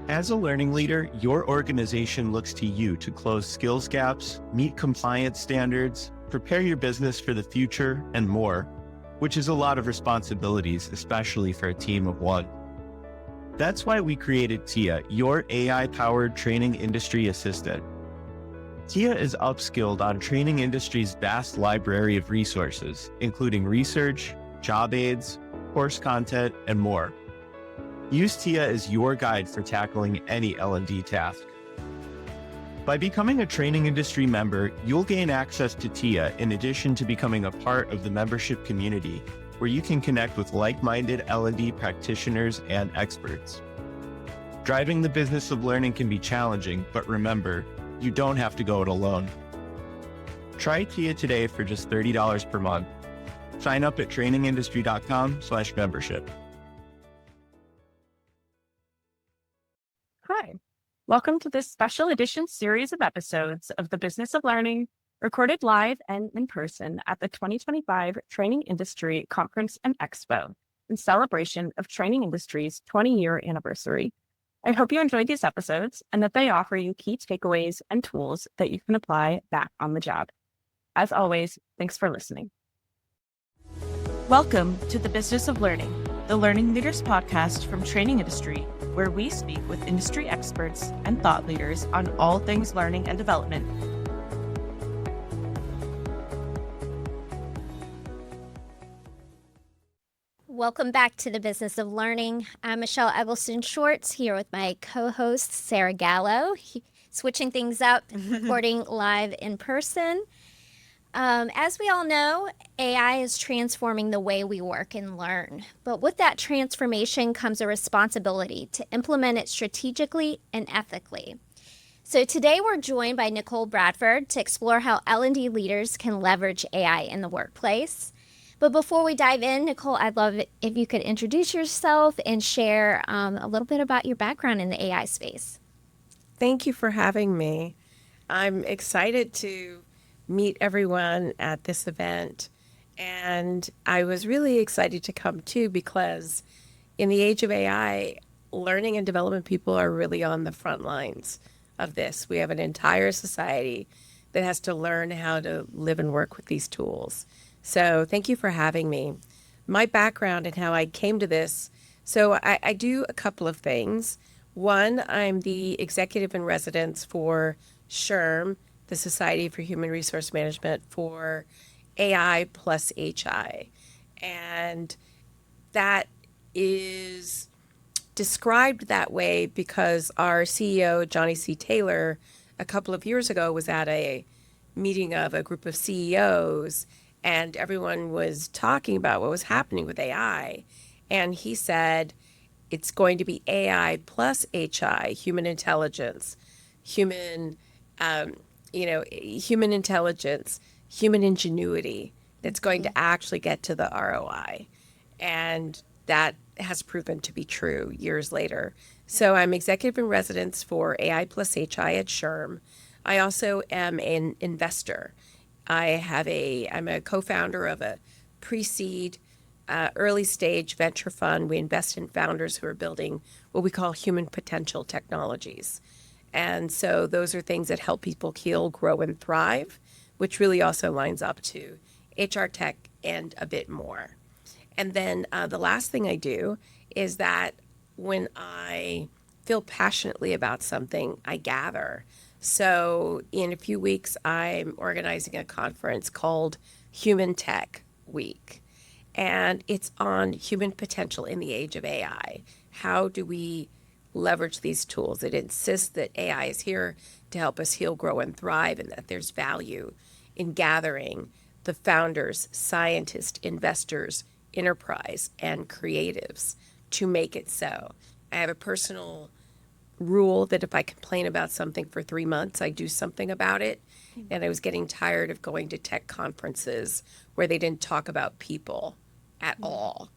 As a learning leader, your organization looks to you to close skills gaps, meet compliance standards, prepare your business for the future, and more, which is a lot of responsibilities, especially for a team of one. That's why we created TIA, your AI-powered training industry assistant. TIA is upskilled on training industry's vast library of resources, including research, job aids, course content, and more. Use TIA as your guide for tackling any L&D task. By becoming a training industry member, you'll gain access to TIA in addition to becoming a part of the membership community, where you can connect with like-minded L&D practitioners and experts. Driving the business of learning can be challenging, but remember, you don't have to go it alone. Try TIA today for just $30 per month. Sign up at trainingindustry.com/membership. Hi, welcome to this special edition series of episodes of The Business of Learning, recorded live and in person at the 2025 Training Industry Conference and Expo in celebration of training industry's 20-year anniversary. I hope you enjoyed these episodes and that they offer you key takeaways and tools that you can apply back on the job. As always, thanks for listening. Welcome to The Business of Learning, the Learning Leaders podcast from Training Industry, where we speak with industry experts and thought leaders on all things learning and development. Welcome back to The Business of Learning. I'm Michelle Eggleston-Schwartz here with my co-host, Sarah Gallo, switching things up, recording live in person. As we all know, AI is transforming the way we work and learn. But with that transformation comes a responsibility to implement it strategically and ethically. So today we're joined by Nichol Bradford to explore how L&D leaders can leverage AI in the workplace. But before we dive in, Nichol, I'd love it if you could introduce yourself and share a little bit about your background in the AI space. Thank you for having me. I'm excited to meet everyone at this event. And I was really excited to come too because in the age of AI, learning and development people are really on the front lines of this. We have an entire society that has to learn how to live and work with these tools. So thank you for having me. My background and how I came to this. So I do a couple of things. One, I'm the executive in residence for SHRM, the Society for Human Resource Management, for AI+HI. And that is described that way because our CEO, Johnny C. Taylor, a couple of years ago was at a meeting of a group of CEOs, and everyone was talking about what was happening with AI. And he said, it's going to be AI plus HI, human intelligence, human intelligence, human ingenuity that's going to actually get to the ROI. And that has proven to be true years later. So I'm executive in residence for AI+HI at SHRM. I also am an investor. I'm a co-founder of a pre-seed early stage venture fund. We invest in founders who are building what we call human potential technologies. And so those are things that help people heal, grow, and thrive, which really also lines up to HR tech and a bit more. And then the last thing I do is that when I feel passionately about something, I gather. So in a few weeks, I'm organizing a conference called Human Tech Week. And it's on human potential in the age of AI. How do we leverage these tools? It insists that AI is here to help us heal, grow, and thrive, and that there's value in gathering the founders, scientists, investors, enterprise, and creatives to make it so. I have a personal rule that if I complain about something for 3 months, I do something about it. And I was getting tired of going to tech conferences where they didn't talk about people at all.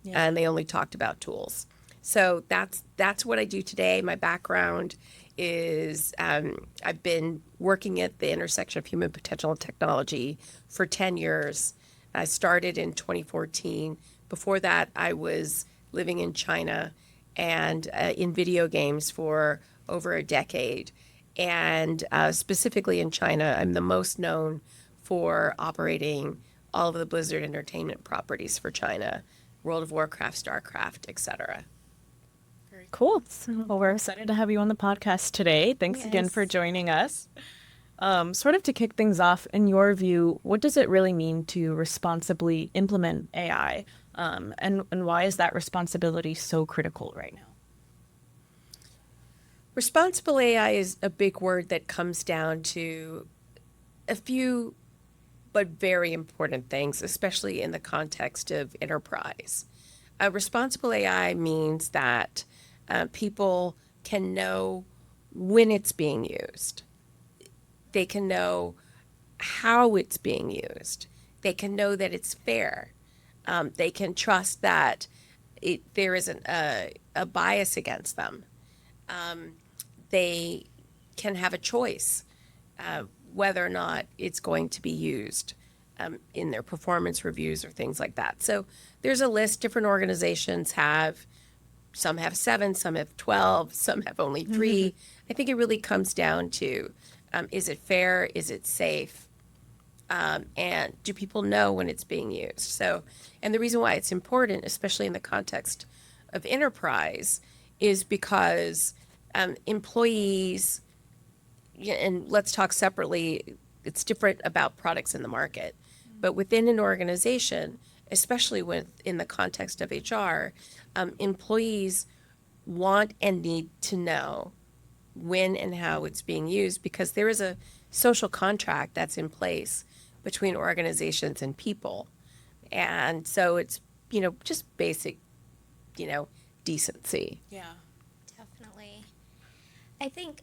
Yeah. And they only talked about tools. So that's what I do today. My background is I've been working at the intersection of human potential and technology for 10 years. I started in 2014. Before that, I was living in China and in video games for over a decade. And specifically in China, I'm the most known for operating all of the Blizzard Entertainment properties for China, World of Warcraft, StarCraft, etc. Cool. Well, we're excited to have you on the podcast today. Thanks again for joining us. Sort of to kick things off, in your view, what does it really mean to responsibly implement AI? And why is that responsibility so critical right now? Responsible AI is a big word that comes down to a few but very important things, especially in the context of enterprise. Responsible AI means that people can know when it's being used. They can know how it's being used. They can know that it's fair. They can trust that there isn't a bias against them. They can have a choice whether or not it's going to be used in their performance reviews or things like that. So there's a list. Different organizations have, some have 7, some have 12, some have only 3. I think it really comes down to, is it fair? Is it safe? And do people know when it's being used? So, and the reason why it's important, especially in the context of enterprise, is because employees, and let's talk separately, it's different about products in the market, but within an organization, especially in the context of HR, employees want and need to know when and how it's being used, because there is a social contract that's in place between organizations and people. And so it's, just basic, decency. Yeah. Definitely. I think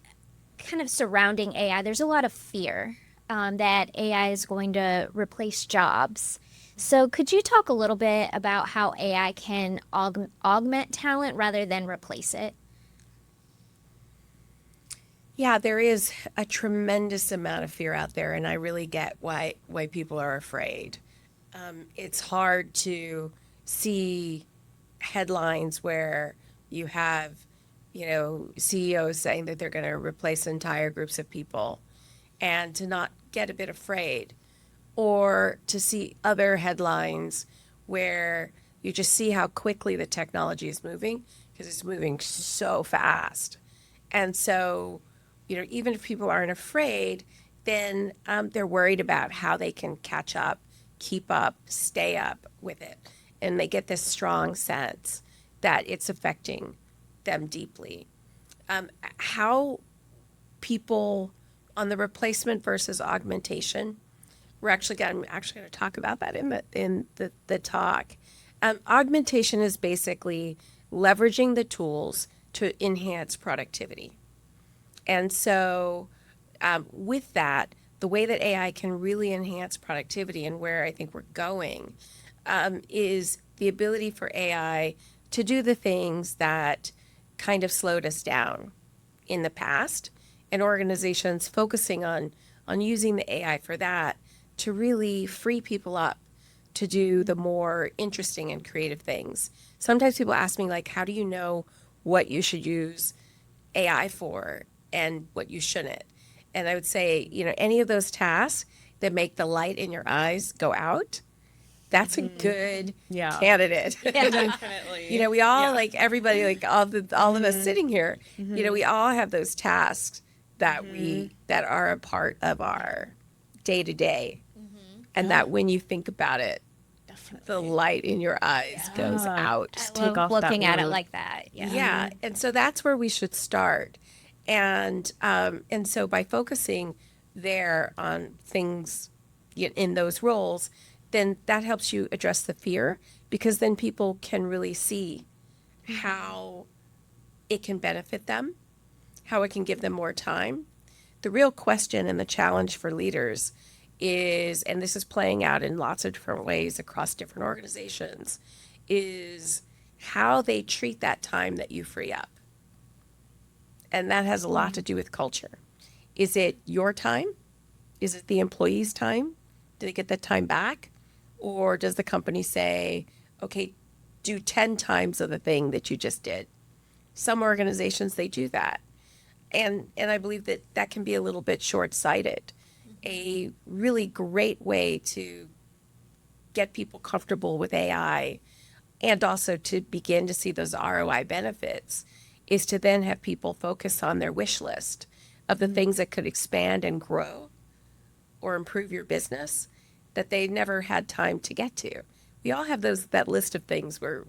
kind of surrounding AI, there's a lot of fear that AI is going to replace jobs. So could you talk a little bit about how AI can augment talent rather than replace it? Yeah, there is a tremendous amount of fear out there, and I really get why people are afraid. It's hard to see headlines where you have, CEOs saying that they're going to replace entire groups of people, and to not get a bit afraid, or to see other headlines where you just see how quickly the technology is moving, because it's moving so fast. And so, even if people aren't afraid, then they're worried about how they can catch up, keep up, stay up with it. And they get this strong sense that it's affecting them deeply. How people on the replacement versus augmentation, I'm actually going to talk about that in the talk. Augmentation is basically leveraging the tools to enhance productivity. And so with that, the way that AI can really enhance productivity, and where I think we're going, is the ability for AI to do the things that kind of slowed us down in the past, and organizations focusing on using the AI for that to really free people up to do the more interesting and creative things. Sometimes people ask me, like, how do you know what you should use AI for and what you shouldn't? And I would say, any of those tasks that make the light in your eyes go out, that's a good candidate. Yeah. Definitely. We all, like everybody, like all of us sitting here, we all have those tasks that that are a part of our day to day. And that when you think about it, the light in your eyes goes out. I love looking at it like that. Yeah. Yeah. And so that's where we should start. And so by focusing there on things in those roles, then that helps you address the fear, because then people can really see how it can benefit them, how it can give them more time. The real question and the challenge for leaders is, and this is playing out in lots of different ways across different organizations, is how they treat that time that you free up. And that has a lot to do with culture. Is it your time? Is it the employee's time? Do they get that time back? Or does the company say, okay, do 10 times of the thing that you just did? some organizations, they do that. And I believe that that can be a little bit short-sighted. A really great way to get people comfortable with AI and also to begin to see those ROI benefits is to then have people focus on their wish list of the things that could expand and grow or improve your business that they never had time to get to. We all have that list of things where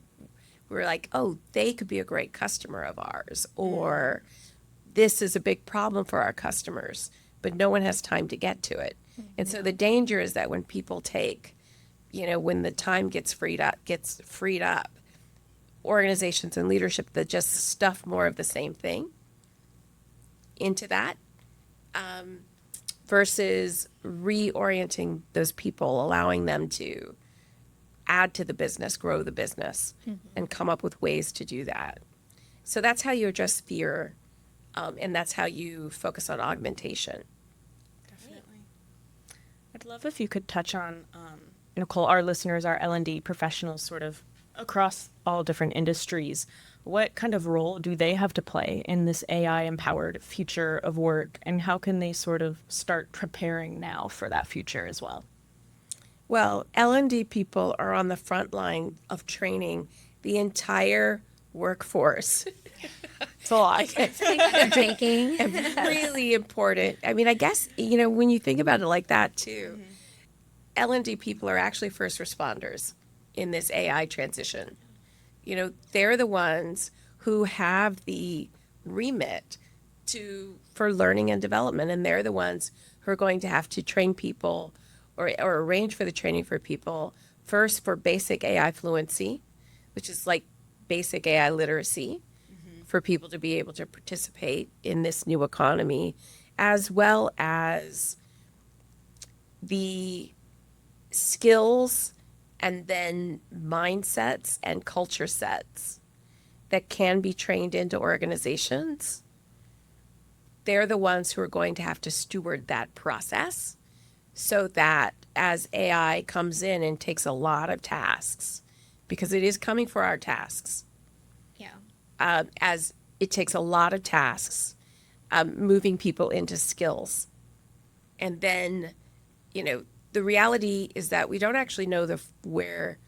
we're like, oh, they could be a great customer of ours, or this is a big problem for our customers, but no one has time to get to it. And so the danger is that when people take, when the time gets freed up, organizations and leadership that just stuff more of the same thing into that, versus reorienting those people, allowing them to add to the business, grow the business, and come up with ways to do that. So that's how you address fear, and that's how you focus on augmentation. Definitely. I'd love if you could touch on, Nichol, our listeners, our L&D professionals sort of across all different industries. What kind of role do they have to play in this AI-empowered future of work, and how can they sort of start preparing now for that future as well? Well, L&D people are on the front line of training the entire workforce. It's a lot. Taking. Really important. I mean, I guess, when you think about it like that too, L&D people are actually first responders in this AI transition. They're the ones who have the remit for learning and development, and they're the ones who are going to have to train people or arrange for the training for people, first for basic AI fluency, which is like basic AI literacy, for people to be able to participate in this new economy, as well as the skills and then mindsets and culture sets that can be trained into organizations. They're the ones who are going to have to steward that process so that as AI comes in and takes a lot of tasks, because it is coming for our tasks, as it takes a lot of tasks, moving people into skills. And then, the reality is that we don't actually know where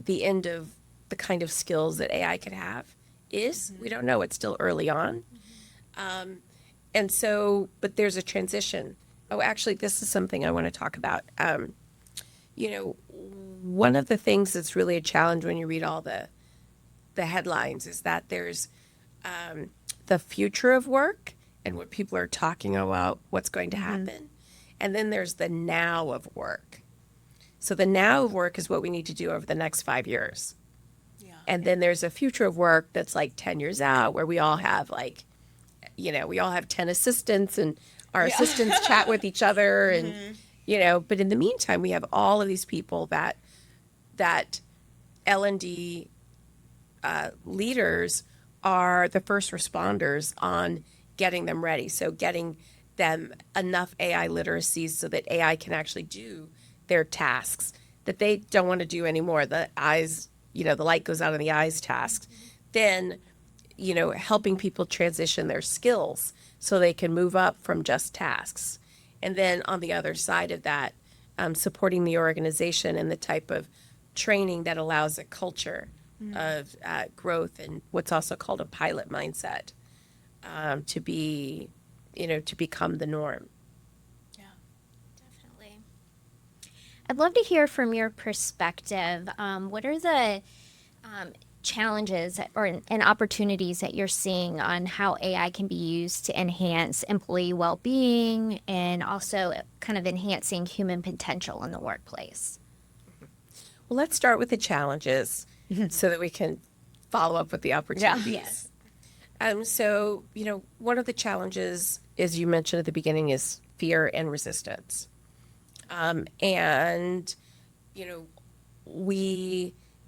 the end of the kind of skills that AI could have is. We don't know. It's still early on. And so, but there's a transition. Oh, actually, this is something I want to talk about. One of the things that's really a challenge when you read all the headlines is that there's the future of work and what people are talking about, what's going to happen. And then there's the now of work. So the now of work is what we need to do over the next 5 years. And then there's a future of work that's like 10 years out, where we all have we all have 10 assistants, and our assistants chat with each other. And, but in the meantime, we have all of these people that L&D leaders are the first responders on getting them ready. So getting them enough AI literacy so that AI can actually do their tasks that they don't want to do anymore. The eyes, the light goes out on the eyes tasks. Then, helping people transition their skills so they can move up from just tasks. And then on the other side of that, supporting the organization and the type of training that allows a culture of growth and what's also called a pilot mindset to be, to become the norm. Definitely. I'd love to hear from your perspective. What are the challenges and opportunities that you're seeing on how AI can be used to enhance employee well-being and also kind of enhancing human potential in the workplace? Well, let's start with the challenges so that we can follow up with the opportunities. So, one of the challenges, as you mentioned at the beginning, is fear and resistance. And,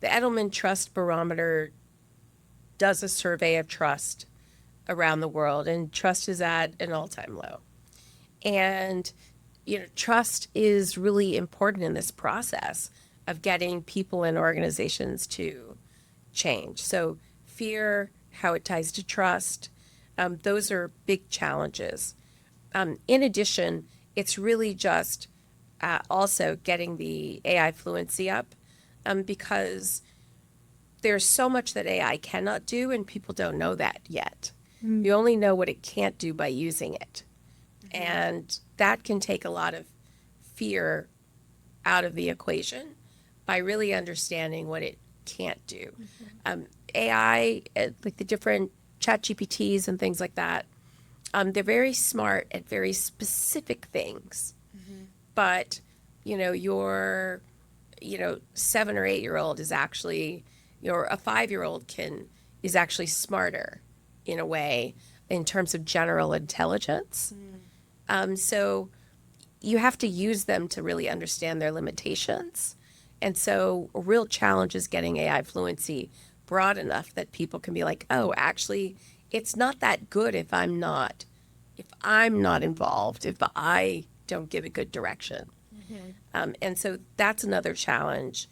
the Edelman Trust Barometer does a survey of trust around the world, and trust is at an all-time low. And, trust is really important in this process of getting people and organizations to change. So fear how it ties to trust. Those are big challenges. In addition, it's really just also getting the AI fluency up, because there's so much that AI cannot do, and people don't know that yet. You only know what it can't do by using it. And that can take a lot of fear out of the equation by really understanding what it can't do. AI, like the different chat GPTs and things like that, they're very smart at very specific things. But, your, 7 or 8-year-old is actually, a 5-year-old is actually smarter in a way in terms of general intelligence. So you have to use them to really understand their limitations. And so a real challenge is getting AI fluency broad enough that people can be like, oh, actually, it's not that good if I'm not involved, if I don't give it good direction. And so that's another challenge.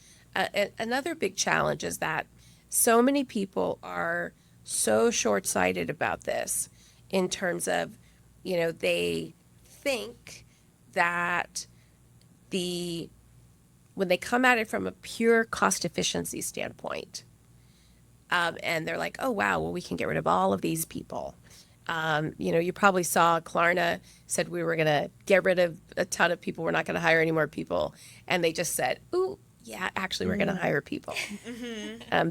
Another big challenge is that so many people are so short-sighted about this in terms of, they think that when they come at it from a pure cost efficiency standpoint, and they're like, oh, wow, well, we can get rid of all of these people. You probably saw Klarna said we were going to get rid of a ton of people. We're not going to hire any more people. And they just said, ooh, yeah, actually, we're going to hire people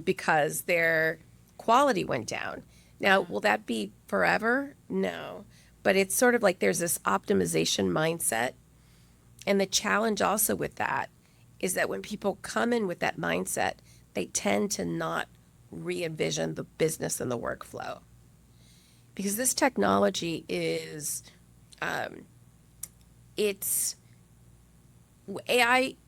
because their quality went down. Now, will that be forever? No. But it's sort of like there's this optimization mindset. And the challenge also with that is that when people come in with that mindset, they tend to not re-envision the business and the workflow. Because this technology is, AI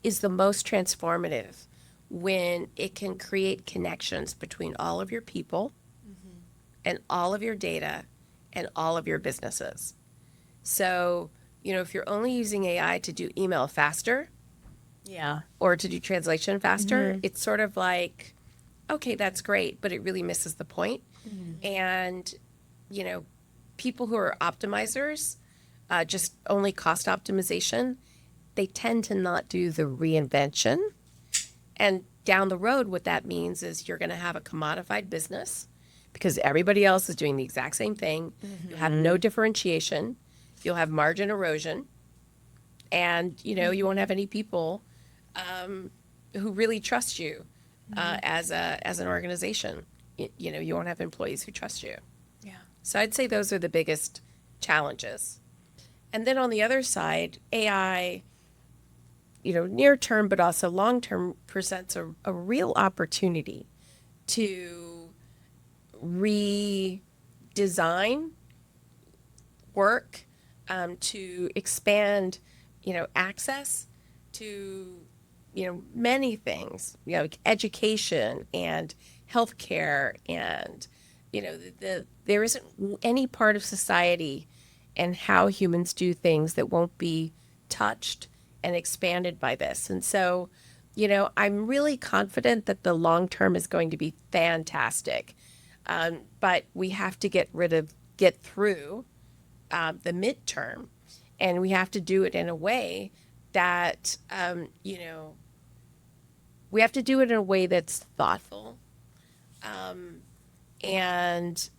is the most transformative when it can create connections between all of your people and all of your data and all of your businesses. So, if you're only using AI to do email faster, or to do translation faster, it's sort of like, okay, that's great, but it really misses the point. And, people who are optimizers, just only cost optimization, they tend to not do the reinvention. And down the road, what that means is you're going to have a commodified business because everybody else is doing the exact same thing. You have no differentiation. You'll have margin erosion. And, you won't have any people who really trust you as an organization. You won't have employees who trust you. Yeah. So I'd say those are the biggest challenges. And then on the other side, AI, near term, but also long term, presents a real opportunity to redesign work, to expand, access to, many things, like education and healthcare, and there isn't any part of society and how humans do things that won't be touched and expanded by this. And so, I'm really confident that the long term is going to be fantastic. But we have to get through the midterm, and we have to do it in a way that, we have to do it in a way that's thoughtful, and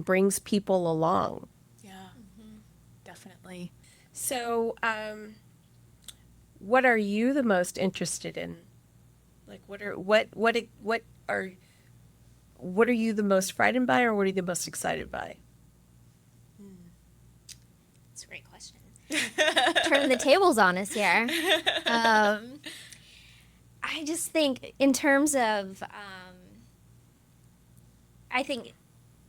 brings people along. Yeah, definitely. So, what are you the most interested in? Like, what are you the most frightened by, or what are you the most excited by? That's a great question. Turn the tables on us here. I just think in terms of, I think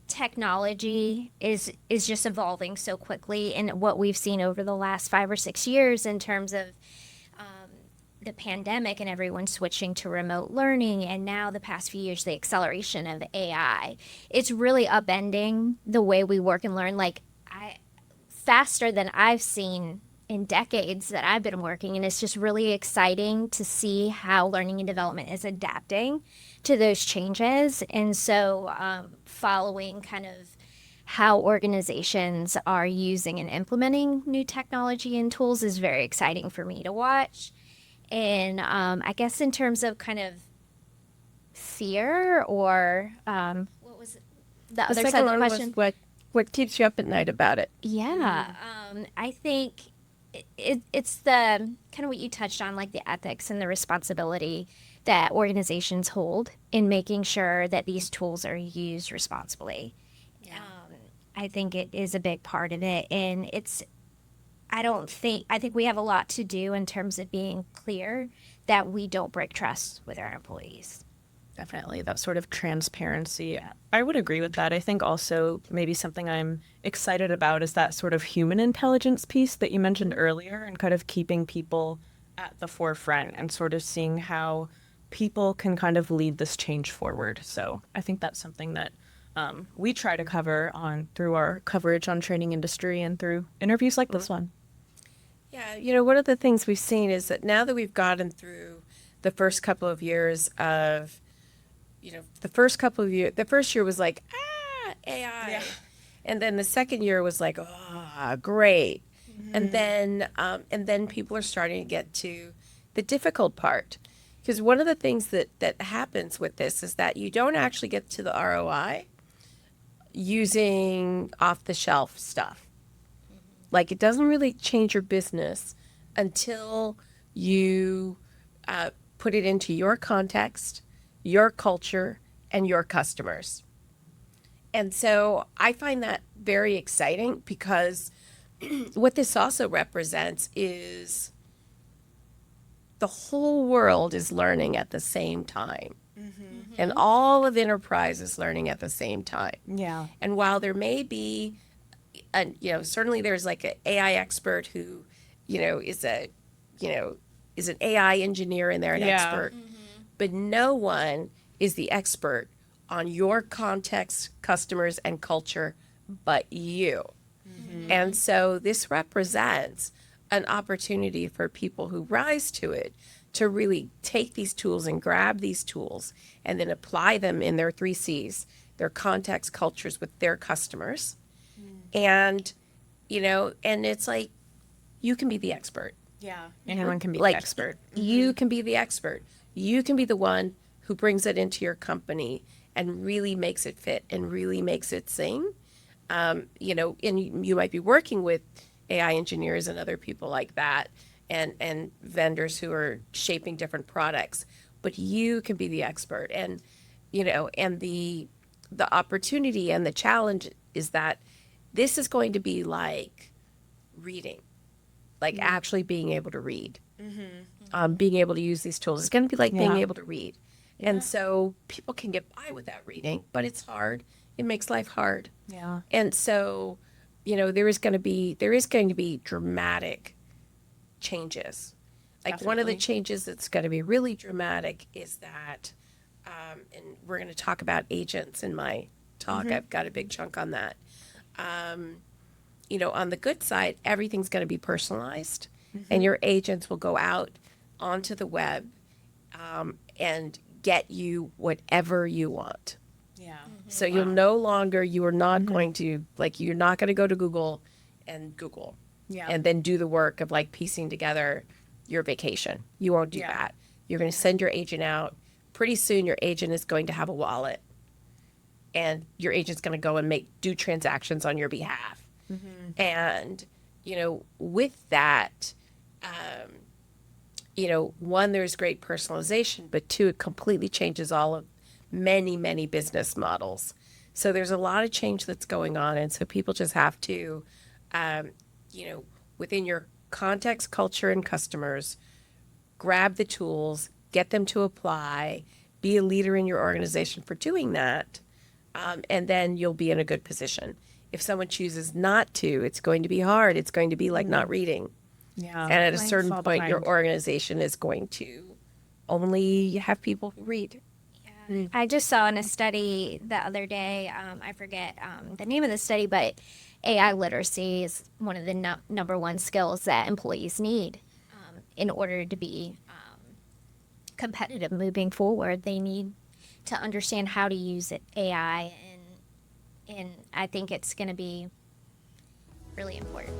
technology is just evolving so quickly, and what we've seen over the last 5 or 6 years in terms of the pandemic and everyone switching to remote learning, and now the past few years, the acceleration of AI, it's really upending the way we work and learn, faster than I've seen in decades that I've been working, and it's just really exciting to see how learning and development is adapting to those changes. And so following kind of how organizations are using and implementing new technology and tools is very exciting for me to watch. And I guess in terms of kind of fear or what was the other side of the question? What keeps you up at night about it? Yeah, I think it's the kind of what you touched on, like the ethics and the responsibility that organizations hold in making sure that these tools are used responsibly. Yeah. I think it is a big part of it, and I think we have a lot to do in terms of being clear that we don't break trust with our employees. Definitely, that sort of transparency. I would agree with that. I think also maybe something I'm excited about is that sort of human intelligence piece that you mentioned earlier, and kind of keeping people at the forefront and sort of seeing how people can kind of lead this change forward. So I think that's something that we try to cover through our coverage on training industry and through interviews like this one. Yeah, one of the things we've seen is that now that we've gotten through the first couple of years of the first year was like, AI. Yeah. And then the second year was like, great. Mm-hmm. And then people are starting to get to the difficult part. Because one of the things that happens with this is that you don't actually get to the ROI using off-the-shelf stuff. Mm-hmm. Like, it doesn't really change your business until you put it into your context, your culture, and your customers. And so I find that very exciting, because what this also represents is the whole world is learning at the same time. Mm-hmm. And all of enterprise is learning at the same time. Yeah. And while there may be, certainly there's like an AI expert who, is an AI engineer and they're an expert. Mm-hmm. But no one is the expert on your context, customers, and culture but you. Mm-hmm. And so this represents an opportunity for people who rise to it to really take these tools and grab these tools and then apply them in their 3 C's, their context, cultures with their customers. And, and it's like, you can be the expert. Yeah. Anyone can be the expert. You can be the expert. You can be the one who brings it into your company and really makes it fit and really makes it sing. And you might be working with AI engineers and other people like that, and vendors who are shaping different products, but you can be the expert. And, and the opportunity and the challenge is that this is going to be like reading, like actually being able to read. Mm-hmm. Being able to use these tools. It's going to be like being able to read. Yeah. And so people can get by without reading, but it's hard. It makes life hard. Yeah. And so, there is going to be dramatic changes. Like Definitely. One of the changes that's going to be really dramatic is that, and we're going to talk about agents in my talk. Mm-hmm. I've got a big chunk on that. On the good side, everything's going to be personalized, and your agents will go out onto the web and get you whatever you want. Yeah. Mm-hmm. So you are not going to, you're not going to go to Google and Google and then do the work of piecing together your vacation. You won't do that. You're going to send your agent out. Pretty soon your agent is going to have a wallet, and your agent's going to go and do transactions on your behalf. Mm-hmm. And, with that, one, there's great personalization, but 2, it completely changes all of many, many business models. So there's a lot of change that's going on. And so people just have to, within your context, culture, and customers, grab the tools, get them to apply, be a leader in your organization for doing that. And then you'll be in a good position. If someone chooses not to, it's going to be hard. It's going to be like not reading. Yeah. And at a certain point, your organization is going to only have people who read. Yeah. I just saw in a study the other day, I forget the name of the study, but AI literacy is one of the number one skills that employees need in order to be competitive moving forward. They need to understand how to use AI, and I think it's going to be really important.